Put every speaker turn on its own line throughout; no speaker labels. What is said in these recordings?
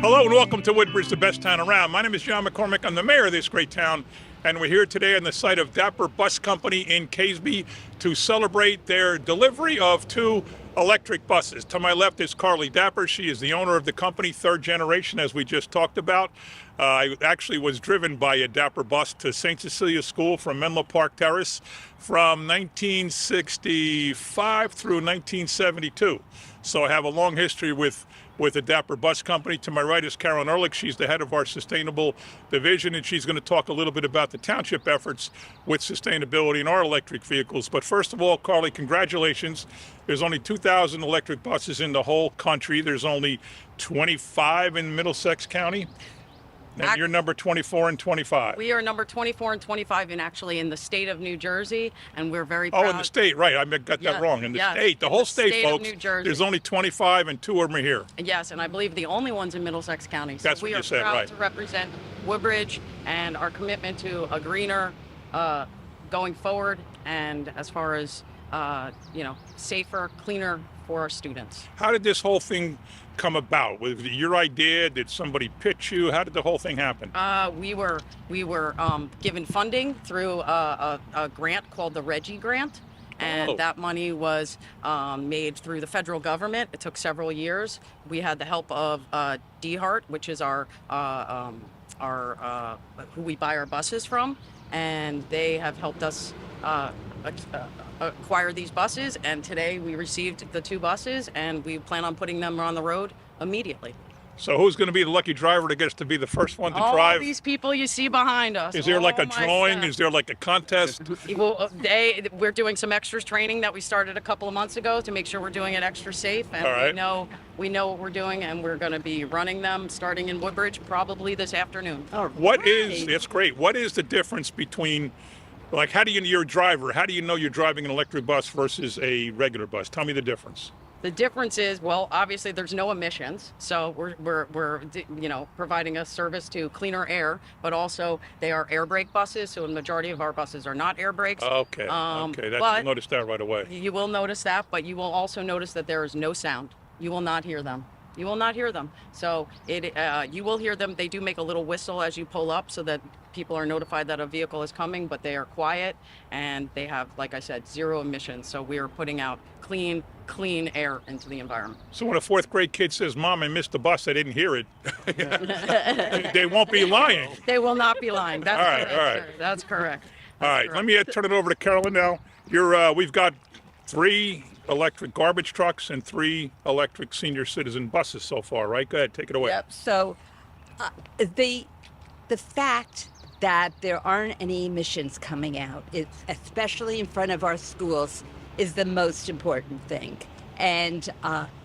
Hello and welcome to Woodbridge, the best town around. My name is John McCormick. I'm the mayor of this great town, and we're here today on the site of Dapper Bus Company in Caseby to celebrate their delivery of 2 electric buses. To my left is Carly Dapper. She is the owner of the company, 3rd generation, as we just talked about. I actually was driven by a Dapper bus to St. Cecilia School from Menlo Park Terrace from 1965 through 1972. So I have a long history with the Dapper Bus Company. To my right is Carolyn Ehrlich. She's the head of our sustainable division, and she's going to talk a little bit about the township efforts with sustainability in our electric vehicles. But first of all, Carly, congratulations. There's only 2,000 electric buses in the whole country. There's only 25 in Middlesex County. And you're number 24 and 25.
We are number 24 and 25 in the state of New Jersey, and we're very proud.
Oh, in the state, right. I got that wrong. In the state, the whole state, folks.
Of New Jersey.
There's only 25 and 2 of them are here.
Yes, and I believe the only ones in Middlesex County. So
That's what you said, right.
We are proud to represent Woodbridge and our commitment to a greener going forward, and as far as, safer, cleaner for our students.
How did this whole thing come about? Was it your idea? Did somebody pitch you? How did the whole thing happen?
We were given funding through a grant called the Reggie Grant, and that money was made through the federal government. It took several years. We had the help of DeHart, which is our who we buy our buses from, and they have helped us acquire these buses, and today we received the 2 buses, and we plan on putting them on the road immediately.
So who's going to be the lucky driver that gets to be the first one to drive?
All these people you see behind us.
Is there like a drawing? Is there like a contest?
Well, we're doing some extras training that we started a couple of months ago to make sure we're doing it extra safe, and
All right.
we know what we're doing, and we're going to be running them starting in Woodbridge probably this afternoon.
That's great. What is the difference between, like, how do you're a driver, how do you know you're driving an electric bus versus a regular bus? Tell me the difference.
The difference is, well, obviously there's no emissions, so we're providing a service to cleaner air, but also they are air brake buses, so the majority of our buses are not air brakes.
Okay, you'll notice that right away.
You will notice that, but you will also notice that there is no sound. You will not hear them. You will not hear them. So you will hear them. They do make a little whistle as you pull up so that people are notified that a vehicle is coming, but they are quiet, and they have, like I said, 0 emissions. So we are putting out clean air into the environment.
So when a 4th grade kid says, "Mom, I missed the bus, I didn't hear it," they won't be lying.
They will not be lying. That's
all right,
correct,
all right.
sir. That's correct.
All right, let me turn it over to Carolyn now. We've got 3 electric garbage trucks and 3 electric senior citizen buses so far, right? Go ahead, take it away.
Yep. So the fact that there aren't any emissions coming out, especially in front of our schools, is the most important thing. And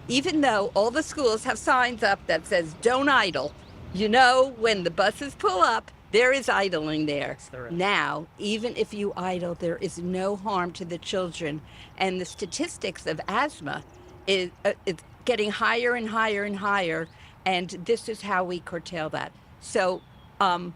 even though all the schools have signs up that says "Don't idle," when the buses pull up, there is idling there. Now, even if you idle, there is no harm to the children. And the statistics of asthma is getting higher and higher and higher. And this is how we curtail that. So to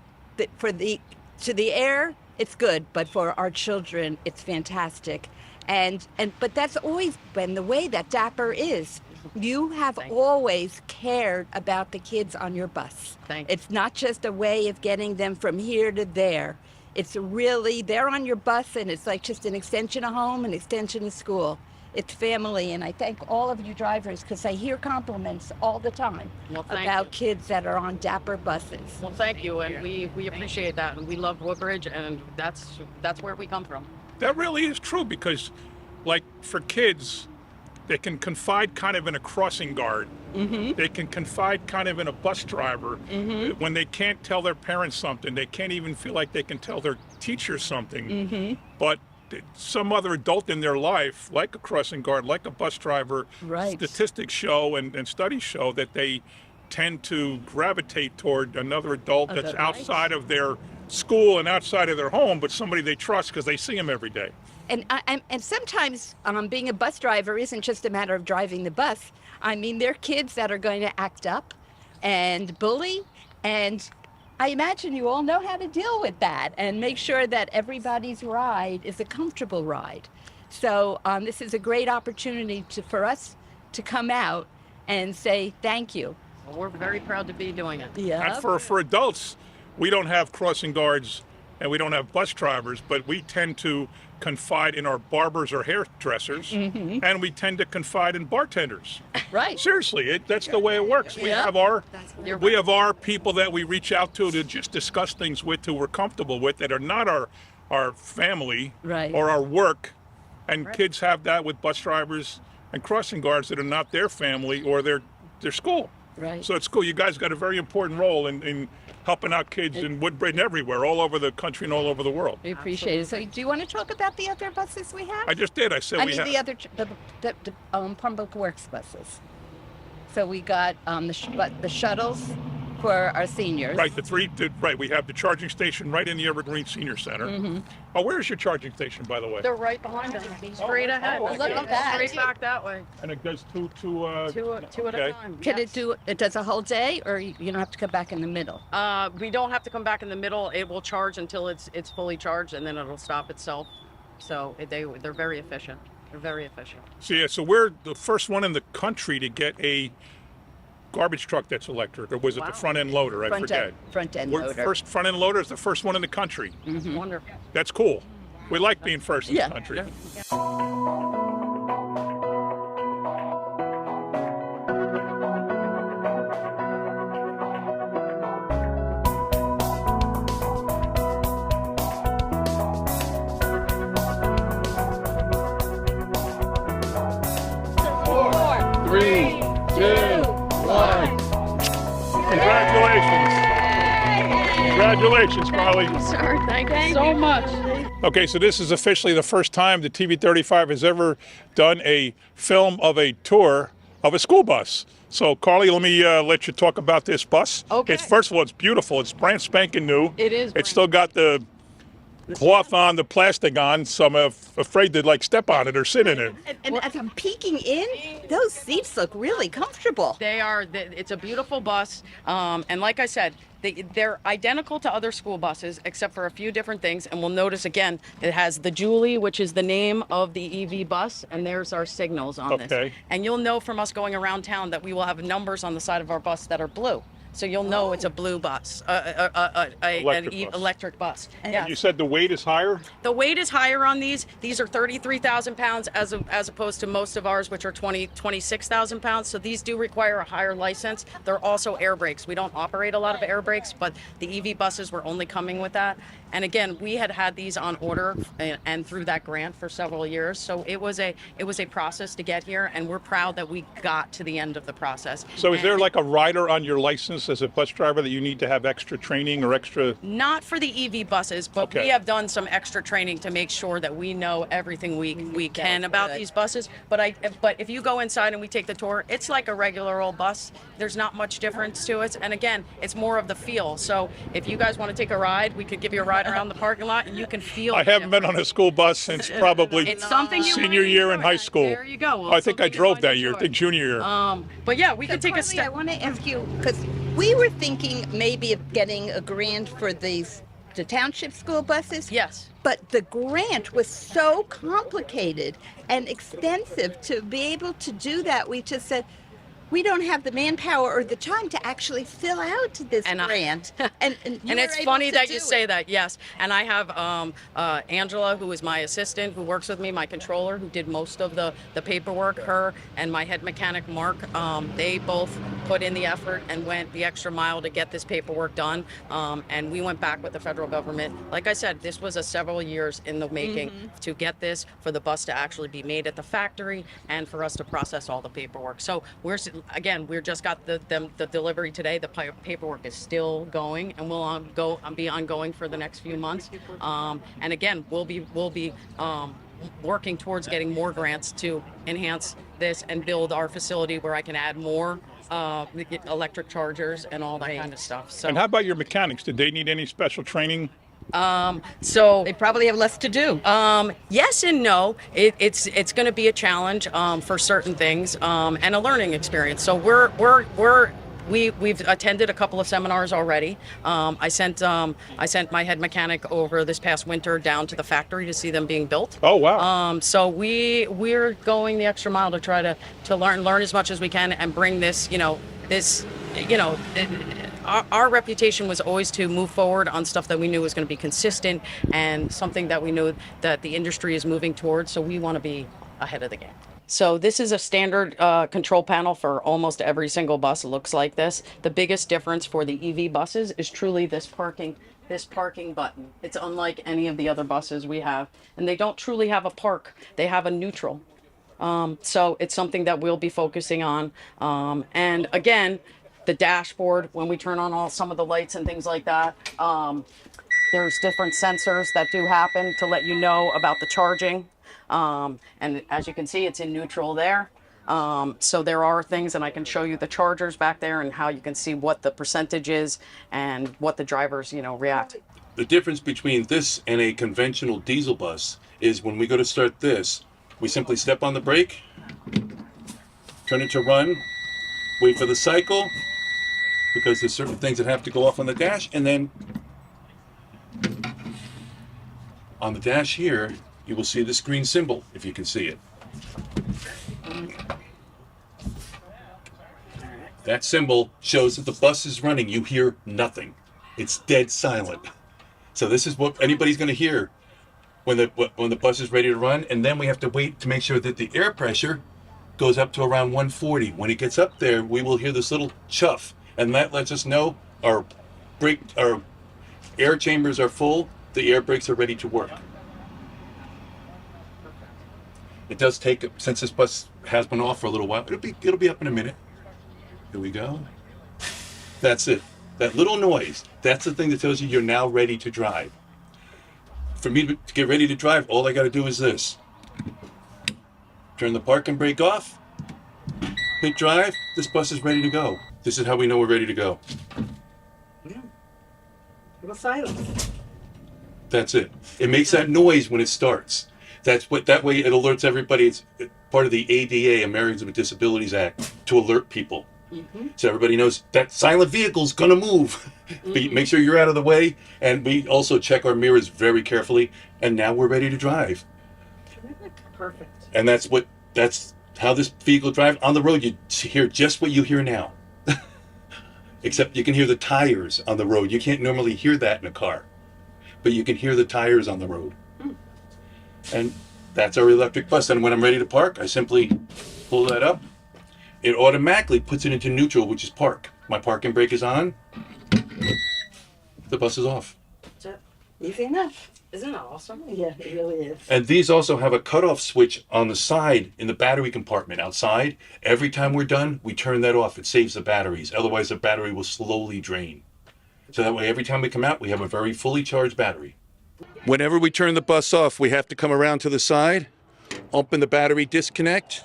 the air, it's good, but for our children, it's fantastic. But that's always been the way that Dapper is. You have always cared about the kids on your bus. It's not just a way of getting them from here to there. It's really, they're on your bus, and it's like just an extension of home, an extension of school. It's family, and I thank all of you drivers, because I hear compliments all the time about kids that are on Dapper buses.
Well, thank you, and we appreciate that, and we love Woodbridge, and that's where we come from.
That really is true, because, like, for kids, they can confide kind of in a crossing guard. Mm-hmm. They can confide kind of in a bus driver. Mm-hmm. When they can't tell their parents something, they can't even feel like they can tell their teacher something. Mm-hmm. But some other adult in their life, like a crossing guard, like a bus driver, statistics show and studies show that they tend to gravitate toward another adult that's outside of their school and outside of their home, but somebody they trust because they see them every day.
And sometimes being a bus driver isn't just a matter of driving the bus. I mean, there are kids that are going to act up and bully, and I imagine you all know how to deal with that and make sure that everybody's ride is a comfortable ride. So this is a great opportunity for us to come out and say thank you.
We're very proud to be doing it.
Yeah.
And for adults, we don't have crossing guards and we don't have bus drivers, but we tend to confide in our barbers or hairdressers, and we tend to confide in bartenders.
Right.
Seriously, that's the way it works. We have our people that we reach out to just discuss things with, who we're comfortable with, that are not our family
Right.
or our work. And kids have that with bus drivers and crossing guards that are not their family or their school.
Right.
So it's cool. You guys got a very important role in helping out kids in Woodbridge and everywhere, all over the country and all over the world.
We appreciate it. So, do you want to talk about the other buses we have?
I just did. I said
I
we
mean,
have.
the other the Public Works buses. So we got the shuttles for our seniors.
Right, we have the charging station right in the Evergreen Senior Center. Oh, where's your charging station, by the way?
They're right behind us, straight ahead.
okay.
Look at that.
Straight back that way.
And it does two
Two at
okay.
a time.
Can
yes.
it does a whole day, or you don't have to come back in the middle?
We don't have to come back in the middle. It will charge until it's fully charged, and then it'll stop itself. So they're very efficient. They're very efficient.
So we're the first one in the country to get a garbage truck that's electric, or was it the front end loader? I forget.
Front end
We're
loader.
first front end loader is the first one in the country.
Wonderful.
That's cool. We like being first in
Yeah.
the country. Congratulations, Carly.
Sir, thank you so much.
Okay, so this is officially the first time that TV35 has ever done a film of a tour of a school bus. So, Carly, let me let you talk about this bus.
Okay.
First of all, it's beautiful. It's brand spanking new.
It is.
It's still got the cloth on, the plastic on, so I'm afraid to step on it or sit in it.
And as I'm peeking in, those seats look really comfortable.
They are. It's a beautiful bus, and like I said, they're identical to other school buses except for a few different things. And we'll notice again, it has the Julie, which is the name of the EV bus, and there's our signals on this.
Okay.
And you'll know from us going around town that we will have numbers on the side of our bus that are blue. So you'll know it's a blue bus, electric bus.
And you said the weight is higher?
The weight is higher on these. These are 33,000 pounds as opposed to most of ours, which are 26,000 pounds. So these do require a higher license. They're also air brakes. We don't operate a lot of air brakes, but the EV buses were only coming with that. And again, we had these on order and through that grant for several years. So it was a process to get here, and we're proud that we got to the end of the process.
So is there like a rider on your license as a bus driver that you need to have extra training or extra?
Not for the EV buses, but
Okay.
we have done some extra training to make sure that we know everything we can about these buses. But if you go inside and we take the tour, it's like a regular old bus. There's not much difference to it. And again, it's more of the feel. So if you guys want to take a ride, we could give you a ride around the parking lot and you can feel.
I haven't been on a school bus since probably
It's something you
senior
might
year in
enjoy.
high school.
There you go. Well,
I think I
something you
drove
might
that year, I
enjoy.
think junior year.
But yeah, we could take a
Carly, I
step.
want to ask you, because we were thinking maybe of getting a grant for the township school buses.
Yes.
But the grant was so complicated and extensive to be able to do that. We just said, we don't have the manpower or the time to actually fill out this grant. And
it's funny that you say that, yes. And I have Angela, who is my assistant, who works with me, my controller, who did most of the paperwork, her and my head mechanic, Mark. They both put in the effort and went the extra mile to get this paperwork done. And we went back with the federal government. Like I said, this was several years in the making to get this, for the bus to actually be made at the factory and for us to process all the paperwork. So we're just got the delivery today. The paperwork is still going, and will be ongoing for the next few months. And again, we'll be working towards getting more grants to enhance this and build our facility where I can add more electric chargers and all that kind of stuff. So.
And how about your mechanics? Did they need any special training?
So
They probably have less to do.
yes and no. It's going to be a challenge for certain things and a learning experience. So we've attended a couple of seminars already. I sent my head mechanic over this past winter down to the factory to see them being built.
Oh, wow.
So we're going the extra mile to try to learn as much as we can and bring this you know, our reputation was always to move forward on stuff that we knew was going to be consistent and something that we knew that the industry is moving towards. So we want to be ahead of the game. So this is a standard control panel for almost every single bus. It looks like this. The biggest difference for the EV buses is truly this parking button. It's unlike any of the other buses we have, and they don't truly have a park. They have a neutral. So it's something that we'll be focusing on. And again, the dashboard, when we turn on some of the lights and things like that, there's different sensors that do happen to let you know about the charging. And as you can see, it's in neutral there. So there are things, and I can show you the chargers back there and how you can see what the percentage is and what the drivers, react.
The difference between this and a conventional diesel bus is when we go to start this, we simply step on the brake, turn it to run, wait for the cycle, because there's certain things that have to go off on the dash, and then on the dash here, you will see this green symbol, if you can see it. That symbol shows that the bus is running. You hear nothing. It's dead silent. So this is what anybody's going to hear when the bus is ready to run, and then we have to wait to make sure that the air pressure goes up to around 140. When it gets up there, we will hear this little chuff, and that lets us know our air chambers are full, the air brakes are ready to work. It does take, since this bus has been off for a little while, it'll be up in a minute. Here we go. That's it. That little noise, that's the thing that tells you you're now ready to drive. For me to get ready to drive, all I got to do is this. Turn the parking brake off, hit drive, this bus is ready to go. This is how we know we're ready to go.
Yeah. Little silence.
That's it. It makes that noise when it starts. That way it alerts everybody. It's part of the ADA, Americans with Disabilities Act, to alert people. Mm-hmm. So everybody knows that silent vehicle's gonna move. Mm-hmm. Make sure you're out of the way, and we also check our mirrors very carefully, and now we're ready to drive.
Perfect.
And that's how this vehicle drives. On the road, you hear just what you hear now. Except you can hear the tires on the road. You can't normally hear that in a car, but you can hear the tires on the road. And that's our electric bus. And when I'm ready to park, I simply pull that up. It automatically puts it into neutral, which is park. My parking brake is on. The bus is off.
That's it. Easy enough. Isn't that awesome? Yeah, it really is.
And these also have a cutoff switch on the side in the battery compartment outside. Every time we're done, we turn that off. It saves the batteries. Otherwise, the battery will slowly drain. So that way, every time we come out, we have a very fully charged battery. Whenever we turn the bus off, we have to come around to the side, open the battery disconnect,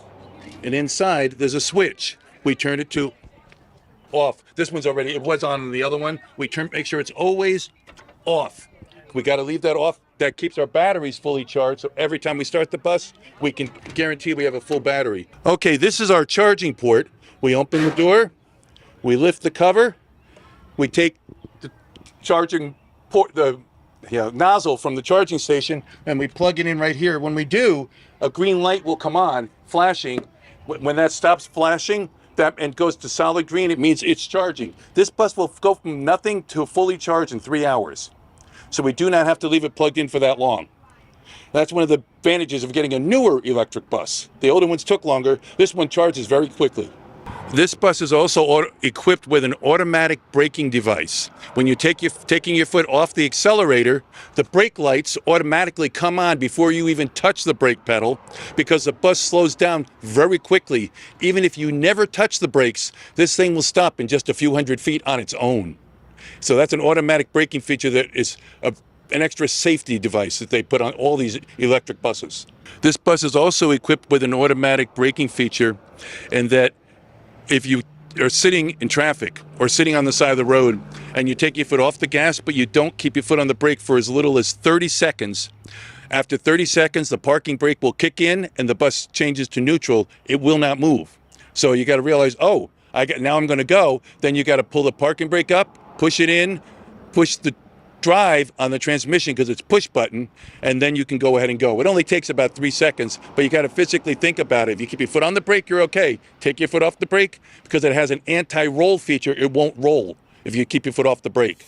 and inside there's a switch. We turn it to off. This one's already, it was on the other one. We make sure it's always off. We got to leave that off. That keeps our batteries fully charged. So every time we start the bus, we can guarantee we have a full battery. Okay, this is our charging port. We open the door, we lift the cover, we take the charging port, the nozzle from the charging station, and we plug it in right here. When we do, a green light will come on, flashing. When that stops flashing and goes to solid green, it means it's charging. This bus will go from nothing to fully charged in 3 hours. So we do not have to leave it plugged in for that long. That's one of the advantages of getting a newer electric bus. The older ones took longer. This one charges very quickly. This bus is also equipped with an automatic braking device. When you're taking your foot off the accelerator, the brake lights automatically come on before you even touch the brake pedal, because the bus slows down very quickly. Even if you never touch the brakes, this thing will stop in just a few hundred feet on its own. So that's an automatic braking feature that is an extra safety device that they put on all these electric buses. This bus is also equipped with an automatic braking feature, in that if you are sitting in traffic or sitting on the side of the road and you take your foot off the gas, but you don't keep your foot on the brake for as little as 30 seconds, after 30 seconds, the parking brake will kick in and the bus changes to neutral. It will not move. So you got to realize, now I'm going to go. Then you got to pull the parking brake up, push it in, push the drive on the transmission because it's push button, and then you can go ahead and go. It only takes about 3 seconds, but you got to physically think about it. If you keep your foot on the brake, you're okay. Take your foot off the brake because it has an anti-roll feature. It won't roll if you keep your foot off the brake.